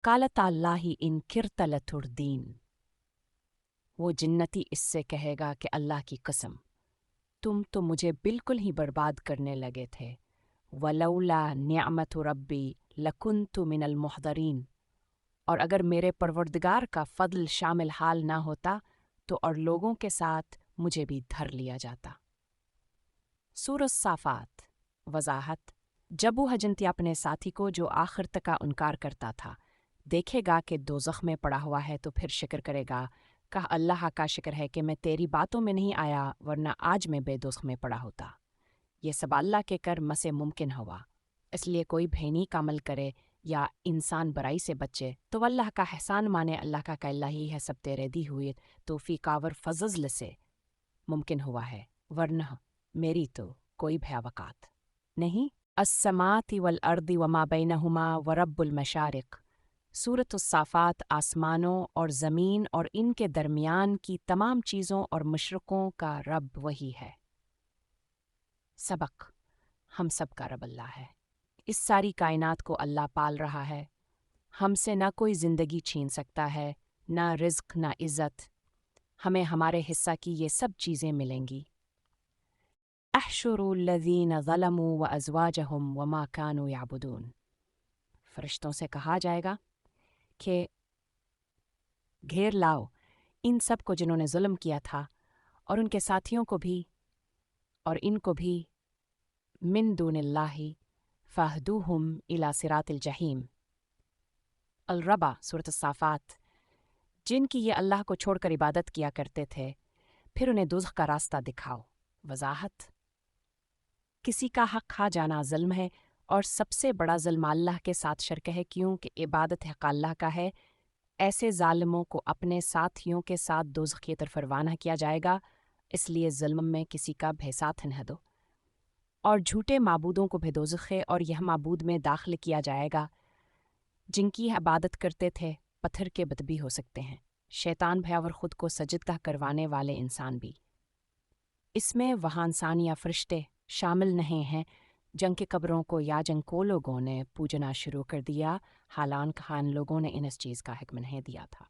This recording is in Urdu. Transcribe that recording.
قالت اللہ ان کرت لتردین، وہ جنتی اس سے کہے گا کہ اللہ کی قسم تم تو مجھے بالکل ہی برباد کرنے لگے تھے۔ ولولا نعمت ربی لکنت من المحضرین، اور اگر میرے پروردگار کا فضل شامل حال نہ ہوتا تو اور لوگوں کے ساتھ مجھے بھی دھر لیا جاتا۔ سورۃ الصافات۔ وضاحت: جب وہ حجنتی اپنے ساتھی کو جو آخر تک کا انکار کرتا تھا دیکھے گا کہ دوزخ میں پڑا ہوا ہے تو پھر شکر کرے گا، کہا اللہ کا شکر ہے کہ میں تیری باتوں میں نہیں آیا ورنہ آج میں بے دوزخ میں پڑا ہوتا۔ یہ سب اللہ کے کرم سے ممکن ہوا، اس لیے کوئی بھینی کا عمل کرے یا انسان برائی سے بچے تو اللہ کا احسان مانے، اللہ کا کہ اللہ ہی ہے سب تیرے دی ہوئی توفیق آور فضل سے ممکن ہوا ہے، ورنہ میری تو کوئی بھیاوقات نہیں۔ السماوات والارض وما بینہما ورب المشارق۔ سورۃ الصافات آسمانوں اور زمین اور ان کے درمیان کی تمام چیزوں اور مشرقوں کا رب وہی ہے۔ سبق: ہم سب کا رب اللہ ہے، اس ساری کائنات کو اللہ پال رہا ہے، ہم سے نہ کوئی زندگی چھین سکتا ہے، نہ رزق نہ عزت، ہمیں ہمارے حصہ کی یہ سب چیزیں ملیں گی۔ احشروا الذین ظلموا وازواجہم وما کانوا یعبدون، فرشتوں سے کہا جائے گا کہ گھیر لاؤ ان سب کو جنہوں نے ظلم کیا تھا اور ان کے ساتھیوں کو بھی اور ان کو بھی، من دون اللہ فاہدوہم الی صراط الجحیم۔ الربا سورۃ الصافات۔ جن کی یہ اللہ کو چھوڑ کر عبادت کیا کرتے تھے پھر انہیں دوزخ کا راستہ دکھاؤ۔ وضاحت: کسی کا حق کھا جانا ظلم ہے اور سب سے بڑا ظلم اللہ کے ساتھ شرک ہے، کیونکہ عبادت حق اللہ کا ہے۔ ایسے ظالموں کو اپنے ساتھیوں کے ساتھ دوزخ کی طرف روانہ کیا جائے گا، اس لیے ظلم میں کسی کا بھی ساتھ نہ دو۔ اور جھوٹے معبودوں کو بھی دوزخ ہے اور یہ معبود میں داخل کیا جائے گا جن کی عبادت کرتے تھے، پتھر کے بت بھی ہو سکتے ہیں، شیطان بھی اور خود کو سجدہ کروانے والے انسان بھی۔ اس میں وہاں انسان یا فرشتے شامل نہیں ہیں جن کے قبروں کو یا جن کو لوگوں نے پوجنا شروع کر دیا، حالانکہ ان لوگوں نے ان اس چیز کا حکم نہیں دیا تھا۔